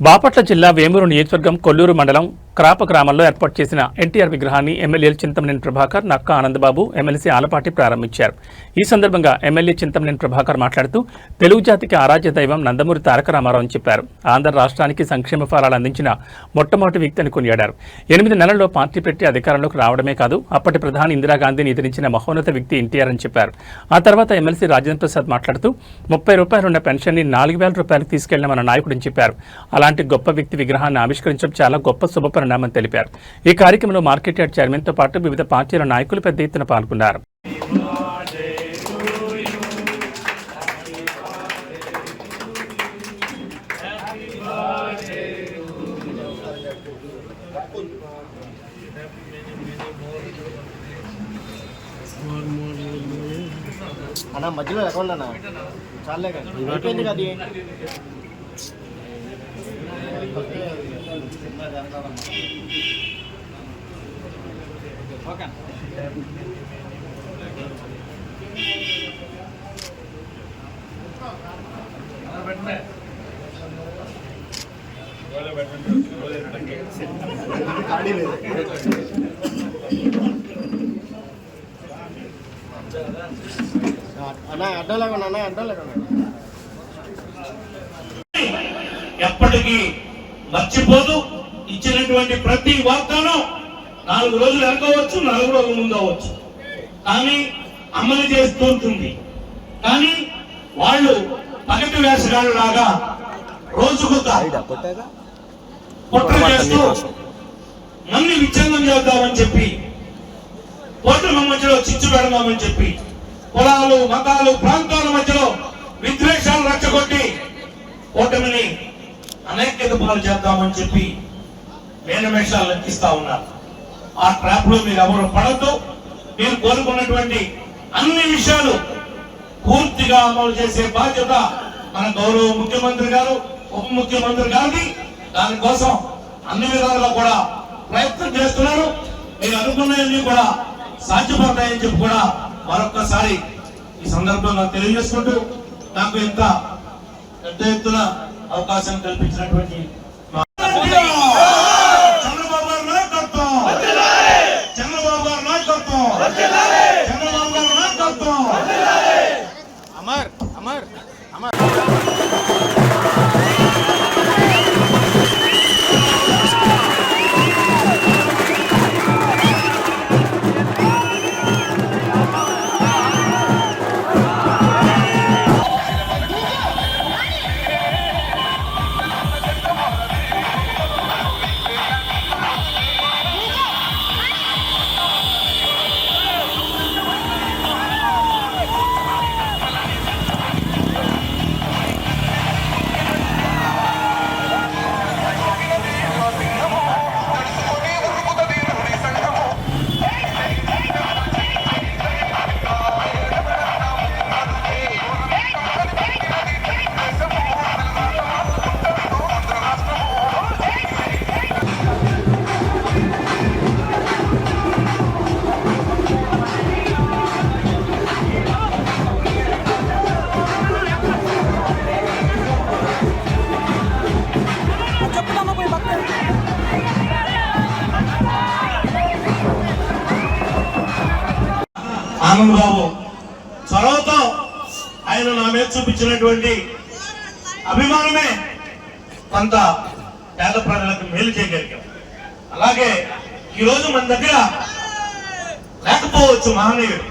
బాపట్ల జిల్లా వేమూరు నియోజకవర్గం కొల్లూరు మండలం క్రాప గ్రామంలో ఏర్పాటు చేసిన ఎన్టీఆర్ విగ్రహాన్ని ఎమ్మెల్యేలు చింతమనేని ప్రభాకర్, నక్కా ఆనందబాబు, ఎమ్మెల్సీ ఆలపాటి ప్రారంభించారు. ఈ సందర్భంగా ఎమ్మెల్యే చింతమనేని ప్రభాకర్ మాట్లాడుతూ తెలుగు జాతికి ఆరాధ్య దైవం నందమూరి తారక రామారావు అని చెప్పారు. ఆంధ్ర రాష్ట్రానికి సంక్షేమ ఫలాలు అందించిన మొట్టమొదటి వ్యక్తి అని కొనియాడారు. 8 నెలల్లో పార్టీ పెట్టి అధికారంలోకి రావడమే కాదు, అప్పటి ప్రధాని ఇందిరాగాంధీని ఎదిరించిన మహోన్నత వ్యక్తి ఎన్టీఆర్ అని చెప్పారు. ఆ తర్వాత ఎమ్మెల్సీ రాజేంద్ర ప్రసాద్ మాట్లాడుతూ 30 రూపాయలు ఉన్న పెన్షన్ని 4000 రూపాయలకు తీసుకెళ్లిన మన నాయకుడని చెప్పారు. అలాంటి గొప్ప వ్యక్తి విగ్రహాన్ని ఆవిష్కరించడం చాలా గొప్ప శుభపరిణామని తెలిపారు. ఈ కార్యక్రమంలో మార్కెట్ యార్డ్ చైర్మన్ తో పాటు వివిధ పార్టీల నాయకులు పెద్ద ఎత్తున పాల్గొన్నారు. అన్న మధ్యలో అకౌంట్ అన్న చాలే అయిపోయింది కదా. ఓకే అన్న అడ్డలాగా అన్న అడ్డలాగా ఎప్పటికీ మర్చిపోదు. ఇచ్చినటువంటి ప్రతి వాగ్దానం 4 రోజులు వెనకవచ్చు, 4 రోజుల ముందు అవ్వచ్చు, కానీ అమలు చేస్తుంటుంది. కానీ వాళ్ళు పగటి వేషగాళ్ళలాగా రోజుకు కుట్ర చేస్తూ నన్ను విచ్ఛిన్నం చేద్దామని చెప్పి, ఓటర్ల మధ్యలో చిచ్చు పెడదామని చెప్పి, కులాలు, మతాలు, ప్రాంతాల మధ్యలో విద్వేషాలు రెచ్చగొట్టి ఓటమిని అనేక పాలు చేద్దామని చెప్పి మేనమేషాలు లెక్కిస్తా ఉన్నారు. ఆ ట్రాప్ లో మీరు ఎవరు పడద్దు. మీరు కోరుకున్నటువంటి అన్ని విషయాలు పూర్తిగా అమలు చేసే బాధ్యత మన గౌరవ ముఖ్యమంత్రి గారు, ఉప ముఖ్యమంత్రి గారిది. దానికోసం అన్ని విధాలుగా కూడా ప్రయత్నం చేస్తున్నారు. మీరు అనుకున్నవన్నీ కూడా సాధ్యపడతాయని చెప్పి కూడా మరొక్కసారి ఈ సందర్భంగా తెలియజేసుకుంటూ, నాకు ఇంత పెద్ద ఎత్తున అవకాశం కల్పించినటువంటి చంద్రబాబు గారి నాయకత్వం, చంద్రబాబు గారి నాయకత్వం, చంద్రబాబు గారి నాయకత్వం. అమర్ అమర్ అమర్ ఆనందబాబు చొరవతో ఆయన నా మీద చూపించినటువంటి అభిమానమే కొంత పేద ప్రజలకు మేలు చేయగలిగాం. అలాగే ఈరోజు మన దగ్గర లేకపోవచ్చు మహనీయుడు.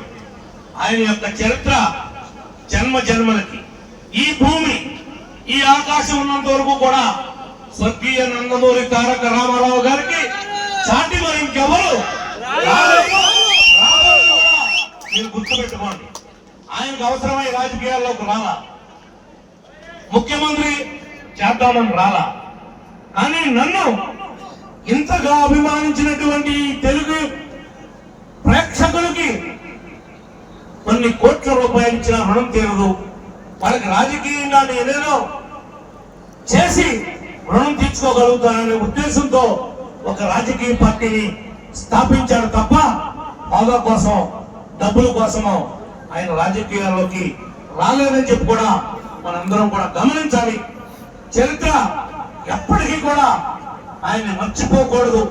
ఆయన యొక్క చరిత్ర జన్మ జన్మలకి, ఈ భూమి, ఈ ఆకాశం ఉన్నంత వరకు కూడా స్వర్గీయ నందమూరి తారక రామారావు గారికి చాటి మరి ఇంకెవరు మీరు గుర్తుపెట్టుకోండి. ఆయనకు అవసరమై రాజకీయాల్లోకి రాలా, ముఖ్యమంత్రి చేద్దామని రాలా, కానీ నన్ను ఇంతగా అభిమానించినటువంటి తెలుగు ప్రేక్షకులకి కొన్ని కోట్ల రూపాయలు ఇచ్చిన రుణం తీరదు. వాళ్ళకి రాజకీయంగా నేనేదో చేసి రుణం తీర్చుకోగలుగుతాననే ఉద్దేశంతో ఒక రాజకీయ పార్టీని స్థాపించాడు తప్ప హోదా కోసం, డబ్బుల కోసమో ఆయన రాజకీయాల్లోకి రాలేదని చెప్పి కూడా మనందరం కూడా గమనించాలి. చరిత్ర ఎప్పటికీ కూడా ఆయన్ని మర్చిపోకూడదు.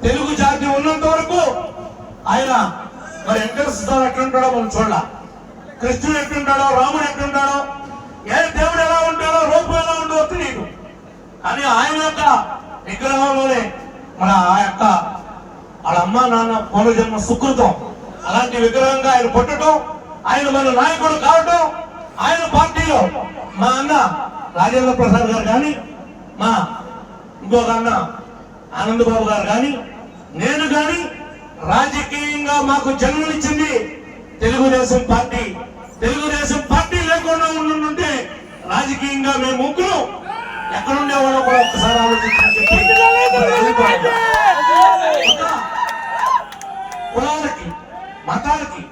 తెలుగు జాతి ఉన్నంత వరకు ఆయన మరి వెంకటేశ్వర ఎట్లుంటాడో మనం చూడాల, కృష్ణుడు ఎట్లుంటాడో, రాముడు ఎట్లుంటాడో, ఏ దేవుడు ఎలా ఉంటాడో, రూపం ఎలా ఉండదో తెలియదు. కానీ ఆయన యొక్క విగ్రహంలోనే మన ఆ యొక్క వాళ్ళ అమ్మ నాన్న పూర్వజన్మ సుకృతం. అలాంటి విగ్రహంగా ఆయన పుట్టడం, ఆయన మన నాయకుడు కావటం, ఆయన పార్టీలో మా అన్న రాజేంద్ర ప్రసాద్ గారు కానీ, మా ఇంకొక అన్న ఆనందబాబు గారు కానీ, నేను కానీ రాజకీయంగా మాకు జన్మనిచ్చింది తెలుగుదేశం పార్టీ. తెలుగుదేశం పార్టీ లేకుండా ఉండుంటే రాజకీయంగా మేము ముగ్గురు ఎక్కడుండేవాళ్ళో కూడా ఒక్కసారి ఆలోచించని చెప్పి కులాలకి, మతాలకి,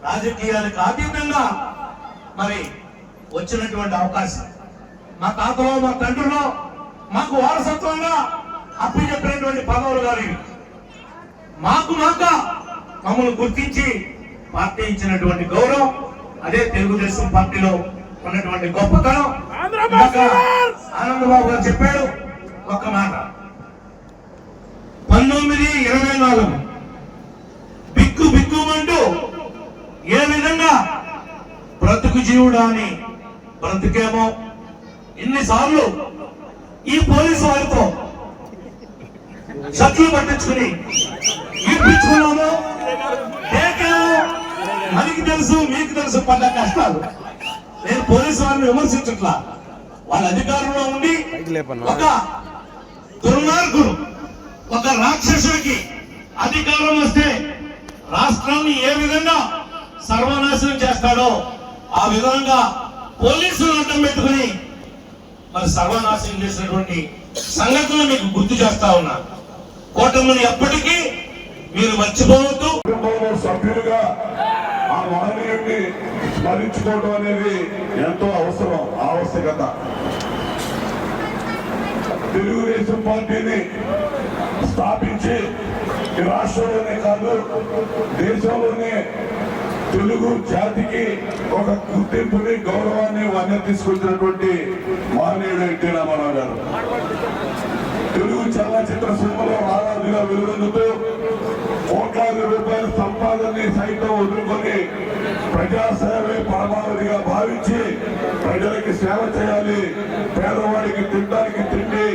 రాజకీయాలకు అతీతంగా మరి వచ్చినటువంటి అవకాశం మా తాతలో, మా తండ్రిలో మాకు వారసత్వంగా అప్పచెప్పినటువంటి పదవులు కానీ మాకు మమ్మల్ని గుర్తించి పార్టీ ఇచ్చినటువంటి గౌరవం, అదే తెలుగుదేశం పార్టీలో ఉన్నటువంటి గొప్పతనం. ఆనందబాబు గారు చెప్పాడు ఒక్క మాట, 1924 బిక్కు బిక్కుమంటూ ఏ విధంగా బ్రతుకు జీవుడా అని బ్రతుకేమో ఇన్నిసార్లు ఈ పోలీసు వారితో షట్లు పట్టించుకుని ఈడ్పించుకున్నాము. మనకి తెలుసు, మీకు తెలుసు పడ్డ కష్టాలు. నేను పోలీసు వారిని విమర్శించట్లా, వాళ్ళ అధికారంలో ఉండి ఒక దుర్మార్గుడు, ఒక రాక్షసుడికి అధికారం వస్తే రాష్ట్రాన్ని ఏ విధంగా సర్వనాశనం చేస్తాడో ఆ విధంగా పోలీసులు అడ్డం పెట్టుకుని మరి సర్వనాశనం చేసినటువంటి సంగతులు మీకు గుర్తు చేస్తా ఉన్నా. కూటమిని ఎప్పటికీ మీరు మర్చిపోవద్దు. సభ్యులుగా ఆ మహనీయుడిని స్మరించుకోవడం అనేది ఎంతో అవసరం, ఆవశ్యకత. తెలుగుదేశం పార్టీని స్థాపించి ఈ రాష్ట్రంలోనే కాదు దేశంలోనే తెలుగు జాతికి ఒక గుర్తింపుని, గౌరవాన్ని, వన్య తీసుకొచ్చినటువంటి మహనీయుడు ఎన్టీ రామారావు గారు. తెలుగు చలనచిత్ర సీమలో రారాజుగా వెలుగొందుతూ కోట్లాది రూపాయల సంపాదనని సైతం వదులుకొని ప్రజాసేవే పరమావధిగా భావించి ప్రజలకి సేవ చేయాలి, పేదవాడికి తినడానికి తిండి,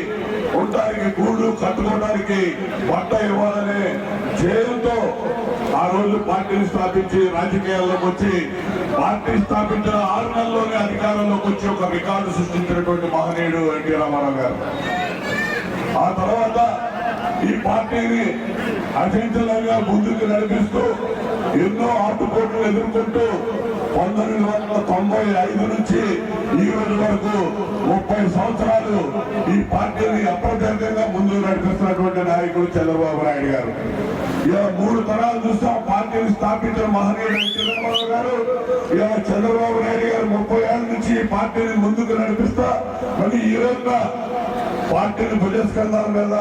ఉండడానికి గూడు, కట్టుకోవడానికి బట్ట ఇవ్వాలనే ధ్యేయంతో ఆ రోజు పార్టీని స్థాపించి రాజకీయాల్లోకి వచ్చి పార్టీ స్థాపించిన 6 నెలల్లోనే అధికారంలోకి వచ్చి ఒక రికార్డు సృష్టించినటువంటి మహనీయుడు ఎన్టీ రామారావు గారు. ఆ తర్వాత ఈ పార్టీని అచంచలంగా ముందుకు నడిపిస్తూ ఎన్నో ఆటుపోట్లు ఎదుర్కొంటూ 1995 నుంచి ఈ రోజు వరకు 30 సంవత్సరాలు ఈ పార్టీని అప్రతిహతంగా ముందుకు నడిపిస్తున్నటువంటి నాయకుడు చంద్రబాబు నాయుడు గారు. ఇలా 3 తరాలు చూస్తాం పార్టీని స్థాపించిన మహనీయుడు చంద్రబాబు గారు. ఇలా చంద్రబాబు నాయుడు గారు 30 ఏళ్ళ నుంచి ఈ పార్టీని ముందుకు నడిపిస్తా మరి ఈ రోజున పార్టీని భుజస్కంధాల మీద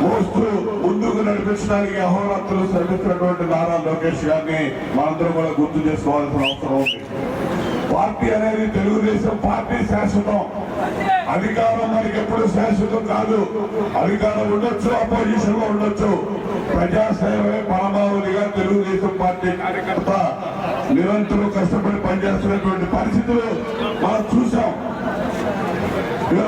మోస్తూ ముందుకు నడిపించడానికి అహోరాత్రులు శ్రమిస్తున్నటువంటి నారా లోకేష్ గారిని మనందరం కూడా గుర్తు చేసుకోవాల్సిన అవసరం ఉంది. పార్టీ అనేది తెలుగుదేశం పార్టీ శాశ్వతం, అధికారం మనకి ఎప్పుడు శాశ్వతం కాదు. అధికారం ఉండొచ్చు, అపోజిషన్ లో ఉండొచ్చు. ప్రజాసేవే పరమావధిగా తెలుగుదేశం పార్టీ కార్యకర్త నిరంతరం కష్టపడి పనిచేస్తున్నటువంటి పరిస్థితులు మనం చూసాం.